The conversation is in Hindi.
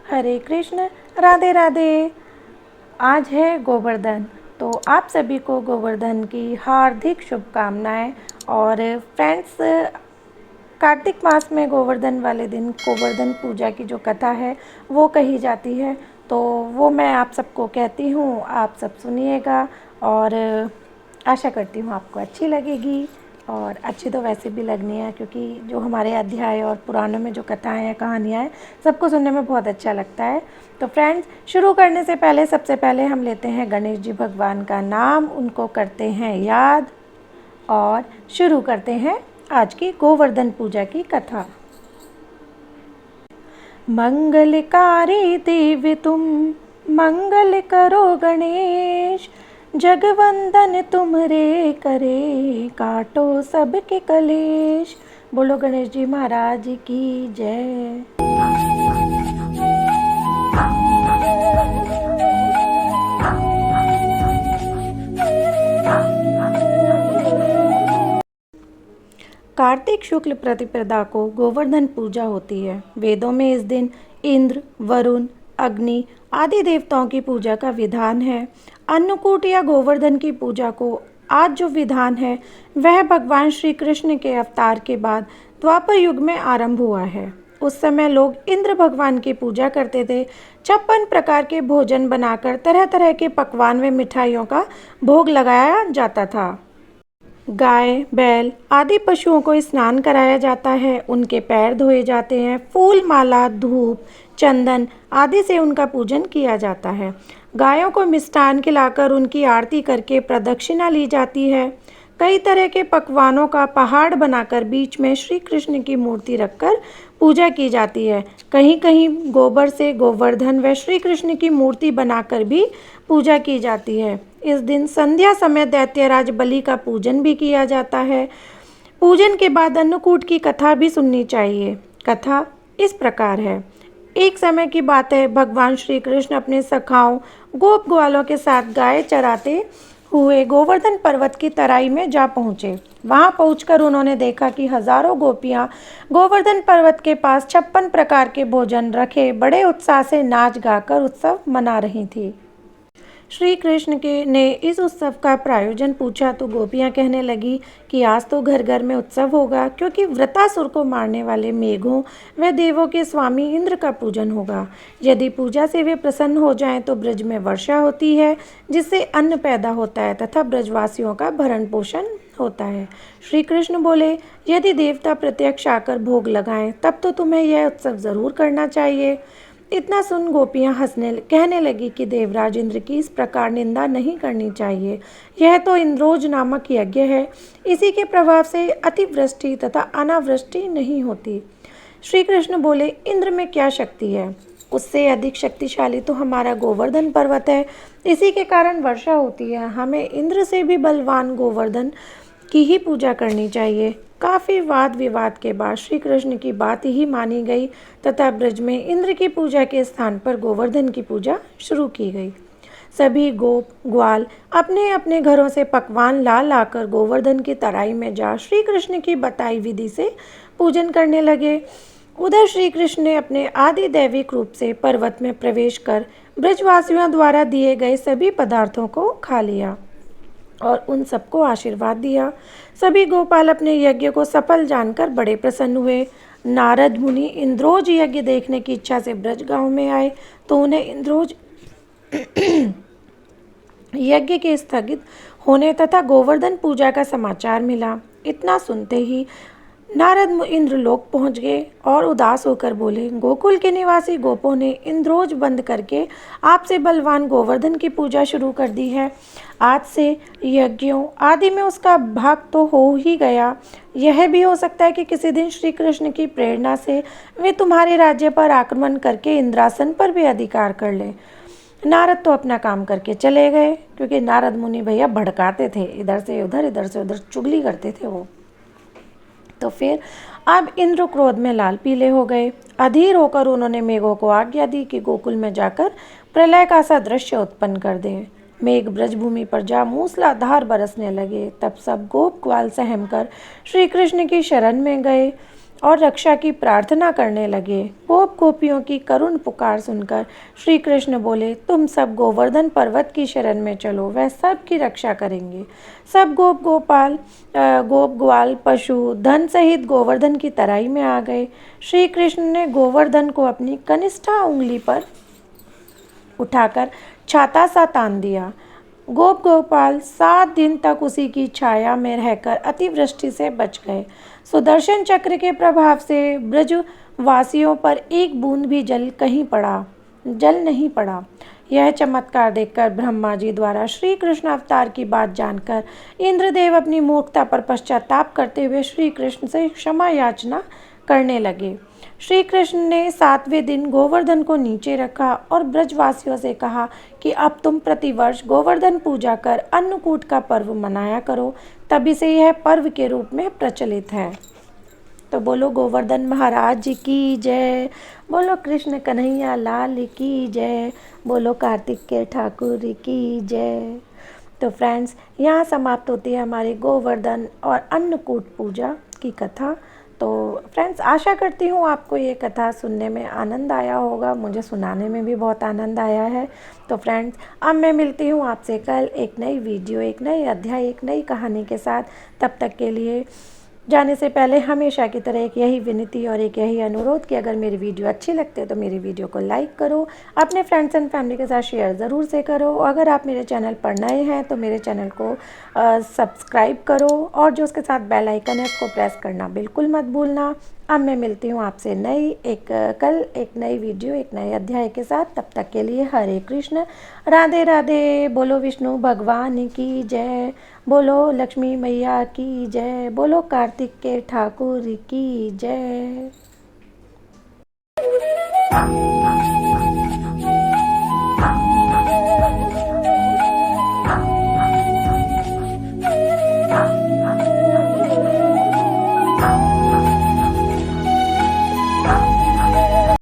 हरे कृष्ण, राधे राधे। आज है गोवर्धन, तो आप सभी को गोवर्धन की हार्दिक शुभकामनाएं। और फ्रेंड्स, कार्तिक मास में गोवर्धन वाले दिन गोवर्धन पूजा की जो कथा है वो कही जाती है, तो वो मैं आप सबको कहती हूँ, आप सब सुनिएगा। और आशा करती हूँ आपको अच्छी लगेगी। और अच्छी तो वैसे भी लगनी है, क्योंकि जो हमारे अध्याय और पुराणों में जो कथाएं हैं, कहानियाँ हैं, सबको सुनने में बहुत अच्छा लगता है। तो फ्रेंड्स, शुरू करने से पहले सबसे पहले हम लेते हैं गणेश जी भगवान का नाम, उनको करते हैं याद और शुरू करते हैं आज की गोवर्धन पूजा की कथा। मंगलकारी देव तुम, मंगल करो गणेश, जगवंदन तुमरे करे, काटो सबके कलेश। बोलो गणेश जी महाराज की जय। कार्तिक शुक्ल प्रतिपदा को गोवर्धन पूजा होती है। वेदों में इस दिन इंद्र, वरुण, अग्नि आदि देवताओं की पूजा का विधान है। अन्नकूट या गोवर्धन की पूजा को आज जो विधान है वह भगवान श्री कृष्ण के अवतार के बाद द्वापर युग में आरंभ हुआ है। उस समय लोग इंद्र भगवान की पूजा करते थे। 56 प्रकार के भोजन बनाकर तरह तरह के पकवान व मिठाइयों का भोग लगाया जाता था। गाय, बैल आदि पशुओं को स्नान कराया जाता है, उनके पैर धोए जाते हैं, फूल, माला, धूप, चंदन आदि से उनका पूजन किया जाता है। गायों को मिष्ठान खिलाकर उनकी आरती करके प्रदक्षिणा ली जाती है। कई तरह के पकवानों का पहाड़ बनाकर बीच में श्री कृष्ण की मूर्ति रखकर पूजा की जाती है। कहीं कहीं गोबर से गोवर्धन व श्री कृष्ण की मूर्ति बनाकर भी पूजा की जाती है। इस दिन संध्या समय दैत्यराज बलि का पूजन भी किया जाता है। पूजन के बाद अन्नकूट की कथा भी सुननी चाहिए। कथा इस प्रकार है। एक समय की बात है, भगवान श्री कृष्ण अपने सखाओं गोप ग्वालों के साथ गाय चराते हुए गोवर्धन पर्वत की तराई में जा पहुँचे। वहां पहुंचकर उन्होंने देखा कि हजारों गोपियां गोवर्धन पर्वत के पास 56 प्रकार के भोजन रखे बड़े उत्साह से नाच गाकर उत्सव मना रही थी। श्री कृष्ण के ने इस उत्सव का प्रायोजन पूछा तो गोपियां कहने लगी कि आज तो घर घर में उत्सव होगा, क्योंकि वृतासुर को मारने वाले मेघों व देवों के स्वामी इंद्र का पूजन होगा। यदि पूजा से वे प्रसन्न हो जाएं तो ब्रज में वर्षा होती है, जिससे अन्न पैदा होता है तथा ब्रजवासियों का भरण पोषण होता है। श्री कृष्ण बोले, यदि देवता प्रत्यक्ष आकर भोग लगाएं तब तो तुम्हें यह उत्सव जरूर करना चाहिए। इतना सुन गोपियां हंसने कहने लगी कि देवराज इंद्र की इस प्रकार निंदा नहीं करनी चाहिए। यह तो इंद्रोज नामक यज्ञ है, इसी के प्रभाव से अतिवृष्टि तथा अनावृष्टि नहीं होती। श्री कृष्ण बोले, इंद्र में क्या शक्ति है? उससे अधिक शक्तिशाली तो हमारा गोवर्धन पर्वत है, इसी के कारण वर्षा होती है। हमें इंद्र से भी बलवान गोवर्धन की ही पूजा करनी चाहिए। काफ़ी वाद विवाद के बाद श्री कृष्ण की बात ही मानी गई तथा ब्रज में इंद्र की पूजा के स्थान पर गोवर्धन की पूजा शुरू की गई। सभी गोप ग्वाल अपने अपने घरों से पकवान ला लाकर गोवर्धन की तराई में जा श्री कृष्ण की बताई विधि से पूजन करने लगे। उधर श्री कृष्ण ने अपने आदि दैविक रूप से पर्वत में प्रवेश कर ब्रजवासियों द्वारा दिए गए सभी पदार्थों को खा लिया और उन सबको आशीर्वाद दिया। सभी गोपाल अपने यज्ञ को सफल जानकर बड़े प्रसन्न हुए। नारद मुनि इंद्रोज यज्ञ देखने की इच्छा से ब्रज गांव में आए तो उन्हें इंद्रोज यज्ञ के स्थगित होने तथा गोवर्धन पूजा का समाचार मिला। इतना सुनते ही नारद इंद्रलोक पहुंच गए और उदास होकर बोले, गोकुल के निवासी गोपों ने इंद्रोज बंद करके आपसे बलवान गोवर्धन की पूजा शुरू कर दी है। आज से यज्ञों आदि में उसका भाग तो हो ही गया। यह भी हो सकता है कि किसी दिन श्री कृष्ण की प्रेरणा से वे तुम्हारे राज्य पर आक्रमण करके इंद्रासन पर भी अधिकार कर ले। नारद तो अपना काम करके चले गए, क्योंकि नारद मुनि भैया भड़काते थे, इधर से उधर चुगली करते थे वो। तो फिर अब इंद्र क्रोध में लाल पीले हो गए। अधीर होकर उन्होंने मेघों को आज्ञा दी कि गोकुल में जाकर प्रलय का सा दृश्य उत्पन्न कर दें। मेघ ब्रजभूमि पर जा मूसलाधार बरसने लगे। तब सब गोप ग्वाल सहम कर श्री कृष्ण की शरण में गए। और रक्षा की प्रार्थना करने लगे। गोप गोपियों की करुण पुकार सुनकर श्री कृष्ण बोले, तुम सब गोवर्धन पर्वत की शरण में चलो, वह सब की रक्षा करेंगे। सब गोप ग्वाल पशु धन सहित गोवर्धन की तराई में आ गए। श्री कृष्ण ने गोवर्धन को अपनी कनिष्ठा उंगली पर उठाकर छाता सा तान दिया। गोपाल 7 दिन तक उसी की छाया में रहकर अतिवृष्टि से बच गए। सुदर्शन चक्र के प्रभाव से ब्रजवासियों पर एक बूंद भी जल नहीं पड़ा। यह चमत्कार देखकर ब्रह्मा जी द्वारा श्री कृष्ण अवतार की बात जानकर इंद्रदेव अपनी मूर्खता पर पश्चाताप करते हुए श्री कृष्ण से क्षमा याचना करने लगे। श्री कृष्ण ने 7वें दिन गोवर्धन को नीचे रखा और ब्रजवासियों से कहा कि अब तुम प्रतिवर्ष गोवर्धन पूजा कर अन्नकूट का पर्व मनाया करो, तभी से यह पर्व के रूप में प्रचलित है। तो बोलो गोवर्धन महाराज जी की जय, बोलो कृष्ण कन्हैया लाल की जय, बोलो कार्तिक के ठाकुर की जय। तो फ्रेंड्स, यहाँ समाप्त होती है हमारी गोवर्धन और अन्नकूट पूजा की कथा। तो फ्रेंड्स, आशा करती हूँ आपको ये कथा सुनने में आनंद आया होगा, मुझे सुनाने में भी बहुत आनंद आया है। तो फ्रेंड्स, अब मैं मिलती हूँ आपसे कल एक नई वीडियो, एक नई अध्याय, एक नई कहानी के साथ। तब तक के लिए जाने से पहले हमेशा की तरह एक यही विनती और एक यही अनुरोध कि अगर मेरी वीडियो अच्छी लगती है तो मेरी वीडियो को लाइक करो, अपने फ्रेंड्स एंड फैमिली के साथ शेयर ज़रूर से करो। अगर आप मेरे चैनल पर नए हैं तो मेरे चैनल को सब्सक्राइब करो और जो उसके साथ बेल आइकन है उसको प्रेस करना बिल्कुल मत भूलना। अब मैं मिलती हूँ आपसे कल एक नई वीडियो, एक नए अध्याय के साथ। तब तक के लिए हरे कृष्ण, राधे राधे। बोलो विष्णु भगवान की जय, बोलो लक्ष्मी मैया की जय, बोलो कार्तिक के ठाकुर की जय।